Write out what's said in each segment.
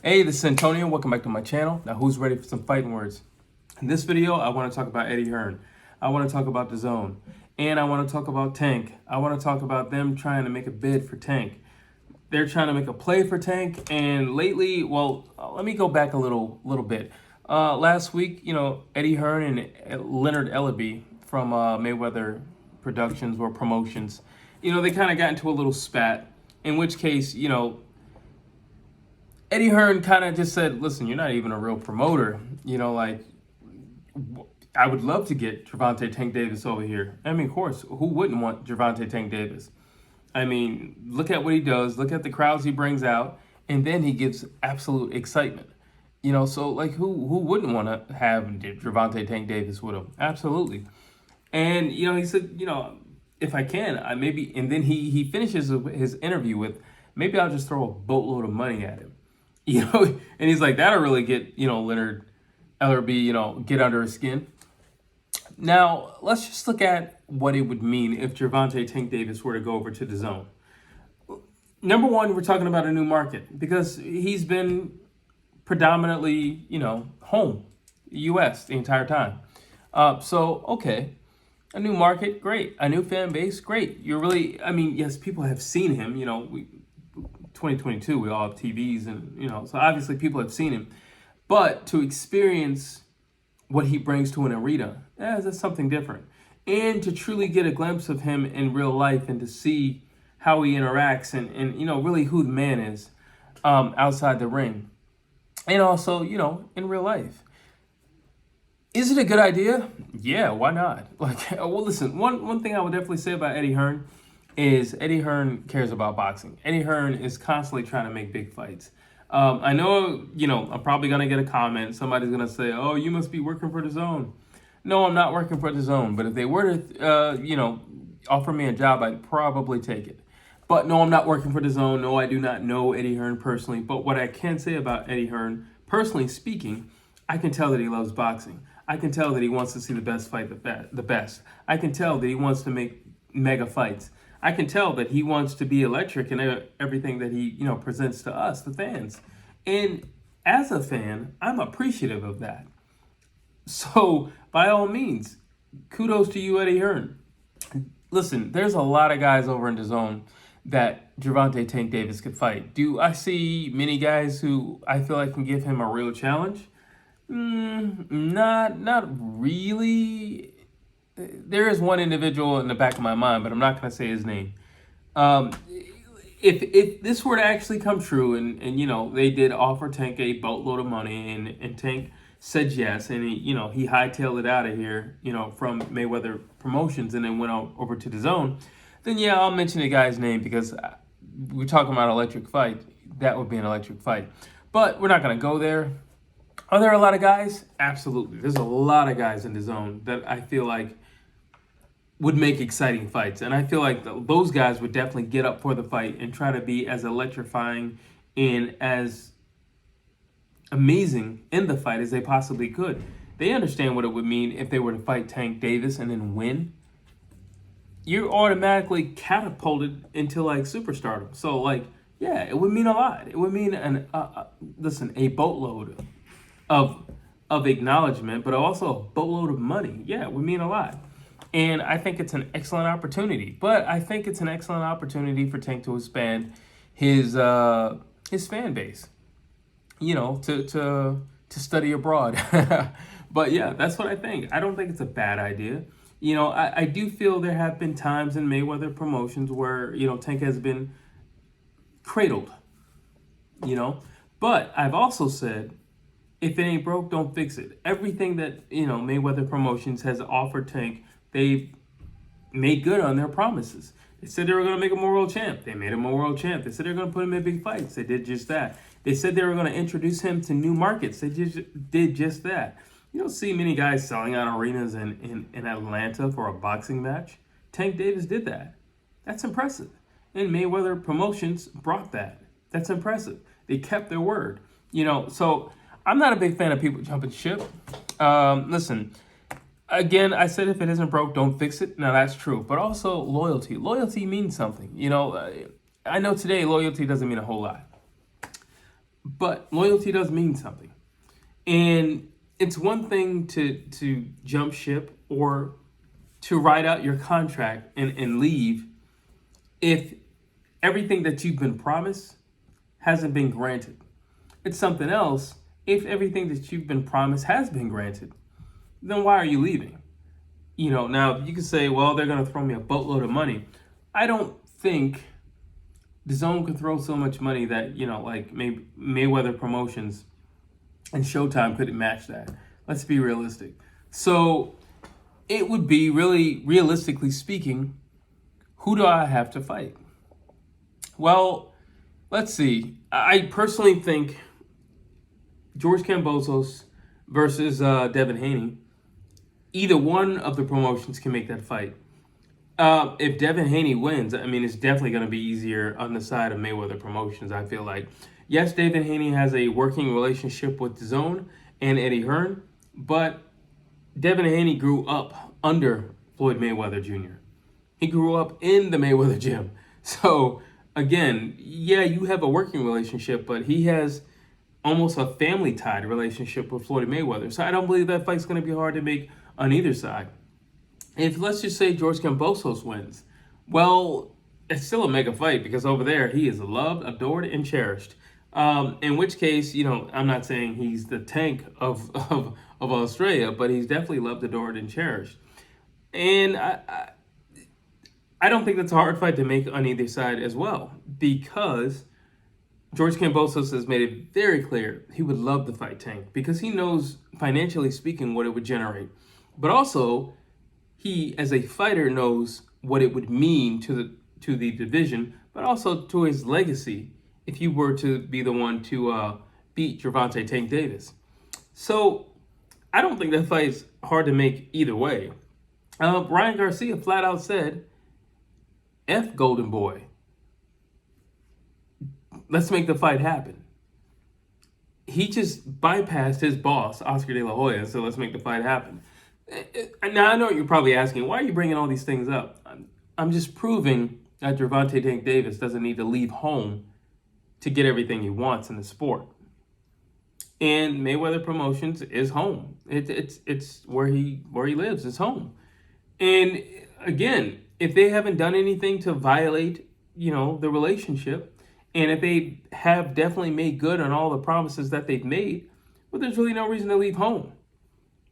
Hey, this is Antonio. Welcome back to my channel. Now, who's ready for some fighting words? In this video, I want to talk about Eddie Hearn. I want to talk about Dazn. And I want to talk about Tank. I want to talk about them trying to make a bid for Tank. They're trying to make a play for Tank. And lately, let me go back a little bit. Last week, Eddie Hearn and Leonard Ellerbe from Mayweather Productions or Promotions, they kind of got into a little spat. In which case, Eddie Hearn kind of just said, listen, you're not even a real promoter. I would love to get Gervonta Tank Davis over here. I mean, of course, who wouldn't want Gervonta Tank Davis? I mean, look at what he does. Look at the crowds he brings out. And then he gives absolute excitement. So who wouldn't want to have Gervonta Tank Davis with him? Absolutely. And, he said, if I can, I maybe, and then he finishes his interview with, maybe I'll just throw a boatload of money at him. And he's like, that'll really get, Leonard Ellerbe, get under his skin. Now, let's just look at what it would mean if Gervonta Tank Davis were to go over to Dazn. Number one, we're talking about a new market because he's been predominantly, home, U.S. the entire time. Okay, a new market, great. A new fan base, great. Yes, people have seen him, 2022, we all have TVs and, so obviously people have seen him. But to experience what he brings to an arena, that's something different. And to truly get a glimpse of him in real life and to see how he interacts and really who the man is outside the ring. And also, in real life. Is it a good idea? Yeah, why not? Listen, one thing I would definitely say about Eddie Hearn is Eddie Hearn cares about boxing. Eddie Hearn is constantly trying to make big fights. I know, I'm probably going to get a comment. Somebody's going to say, oh, you must be working for Dazn. No, I'm not working for Dazn. But if they were to, offer me a job, I'd probably take it. But no, I'm not working for Dazn. No, I do not know Eddie Hearn personally. But what I can say about Eddie Hearn, personally speaking, I can tell that he loves boxing. I can tell that he wants to see the best fight the best. I can tell that he wants to make mega fights. I can tell that he wants to be electric in everything that he, presents to us, the fans. And as a fan, I'm appreciative of that. So, by all means, kudos to you, Eddie Hearn. Listen, there's a lot of guys over in Dazn that Gervonta Tank Davis could fight. Do I see many guys who I feel like can give him a real challenge? Not really. There is one individual in the back of my mind, but I'm not going to say his name. If this were to actually come true and they did offer Tank a boatload of money and Tank said yes and he hightailed it out of here, from Mayweather Promotions and then went over to Dazn, then yeah, I'll mention the guy's name because we're talking about electric fight. That would be an electric fight. But we're not going to go there. Are there a lot of guys? Absolutely. There's a lot of guys in Dazn that I feel like would make exciting fights. And I feel like those guys would definitely get up for the fight and try to be as electrifying and as amazing in the fight as they possibly could. They understand what it would mean if they were to fight Tank Davis and then win. You're automatically catapulted into superstardom. So yeah, it would mean a lot. It would mean a boatload of acknowledgement, but also a boatload of money. Yeah, it would mean a lot. And I think it's an excellent opportunity. But I think it's an excellent opportunity for Tank to expand his fan base. To study abroad. But yeah, that's what I think. I don't think it's a bad idea. I do feel there have been times in Mayweather Promotions where, Tank has been cradled. But I've also said, if it ain't broke, don't fix it. Everything that, Mayweather Promotions has offered Tank, they've made good on their promises. They said they were going to make him a world champ. They made him a world champ. They said they were going to put him in big fights. They did just that. They said they were going to introduce him to new markets. They did just that. You don't see many guys selling out arenas in Atlanta for a boxing match. Tank Davis did that. That's impressive. And Mayweather Promotions brought that. That's impressive. They kept their word. So I'm not a big fan of people jumping ship. Listen, again, I said if it isn't broke, don't fix it. Now, that's true. But also loyalty. Loyalty means something. I know today loyalty doesn't mean a whole lot. But loyalty does mean something. And it's one thing to jump ship or to write out your contract and leave if everything that you've been promised hasn't been granted. It's something else if everything that you've been promised has been granted. Then why are you leaving? Now you can say, well, they're going to throw me a boatload of money. I don't think Dazn could throw so much money that, like Mayweather Promotions and Showtime couldn't match that. Let's be realistic. So it would be really, realistically speaking, who do I have to fight? Well, let's see. I personally think George Kambosos versus Devin Haney, either one of the promotions can make that fight. If Devin Haney wins, I mean, it's definitely going to be easier on the side of Mayweather Promotions, I feel like. Yes, Devin Haney has a working relationship with Dazn and Eddie Hearn, but Devin Haney grew up under Floyd Mayweather Jr. He grew up in the Mayweather gym. So, again, yeah, you have a working relationship, but he has almost a family-tied relationship with Floyd Mayweather. So I don't believe that fight's going to be hard to make on either side. If, let's just say, George Kambosos wins, well, it's still a mega fight because over there he is loved, adored, and cherished. In which case, I'm not saying he's the Tank of Australia, but he's definitely loved, adored, and cherished. And I don't think that's a hard fight to make on either side as well, because George Kambosos has made it very clear he would love to fight Tank because he knows, financially speaking, what it would generate. But also, he, as a fighter, knows what it would mean to the division, but also to his legacy if you were to be the one to beat Gervonta Tank Davis. So I don't think that fight is hard to make either way. Ryan Garcia flat out said, F Golden Boy. Let's make the fight happen. He just bypassed his boss, Oscar De La Hoya, so let's make the fight happen. Now, I know you're probably asking, why are you bringing all these things up? I'm just proving that Gervonta Tank Davis doesn't need to leave home to get everything he wants in the sport. And Mayweather Promotions is home. It's where he lives. It's home. And again, if they haven't done anything to violate, the relationship, and if they have definitely made good on all the promises that they've made, well, there's really no reason to leave home.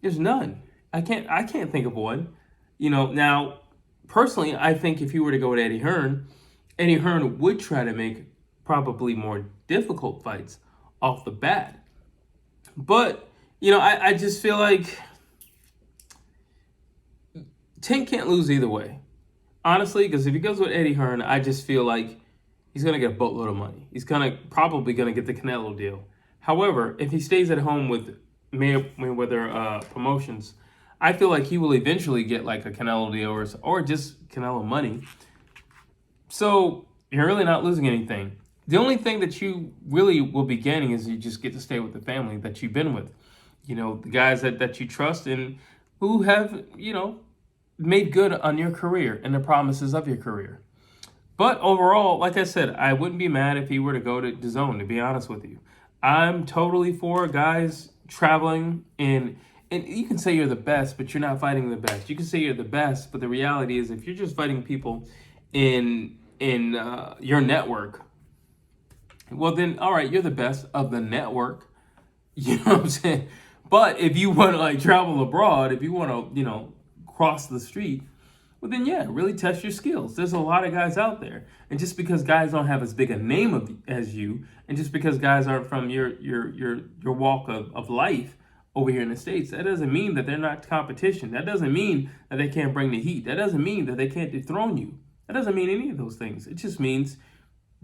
There's none. I can't think of one. Now, personally, I think if you were to go with Eddie Hearn would try to make probably more difficult fights off the bat. But, I just feel like Tank can't lose either way. Honestly, because if he goes with Eddie Hearn, I just feel like he's going to get a boatload of money. He's probably going to get the Canelo deal. However, if he stays at home with Mayweather Promotions, I feel like he will eventually get like a Canelo deal or just Canelo money. So you're really not losing anything. The only thing that you really will be gaining is you just get to stay with the family that you've been with. The guys that you trust and who have, made good on your career and the promises of your career. But overall, like I said, I wouldn't be mad if he were to go to Dazn, to be honest with you. I'm totally for guys traveling and you can say you're the best, but you're not fighting the best. You can say you're the best, but the reality is if you're just fighting people in your network, well then, all right, you're the best of the network. You know what I'm saying? But if you want to travel abroad, if you want to, cross the street, well then yeah, really test your skills. There's a lot of guys out there. And just because guys don't have as big a name as you, and just because guys aren't from your walk of life over here in the States, that doesn't mean that they're not competition. That doesn't mean that they can't bring the heat. That doesn't mean that they can't dethrone you. That doesn't mean any of those things. It just means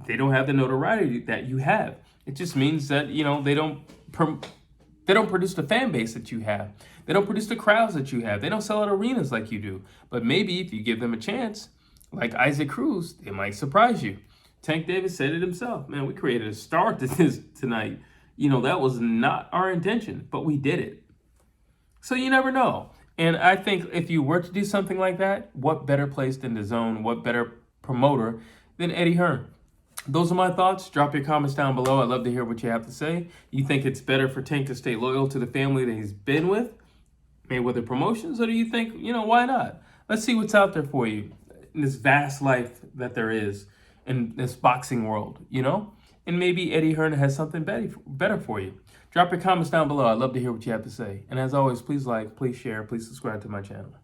they don't have the notoriety that you have. It just means that, they don't produce the fan base that you have. They don't produce the crowds that you have. They don't sell out arenas like you do. But maybe if you give them a chance, like Isaac Cruz, they might surprise you. Tank Davis said it himself. Man, we created a star to this tonight. That was not our intention, but we did it. So you never know. And I think if you were to do something like that, what better place than Dazn, what better promoter than Eddie Hearn? Those are my thoughts. Drop your comments down below. I'd love to hear what you have to say. You think it's better for Tank to stay loyal to the family that he's been with, Mayweather Promotions, or do you think, why not? Let's see what's out there for you in this vast life that there is in this boxing world, And maybe Eddie Hearn has something better for you. Drop your comments down below. I'd love to hear what you have to say. And as always, please like, please share, please subscribe to my channel.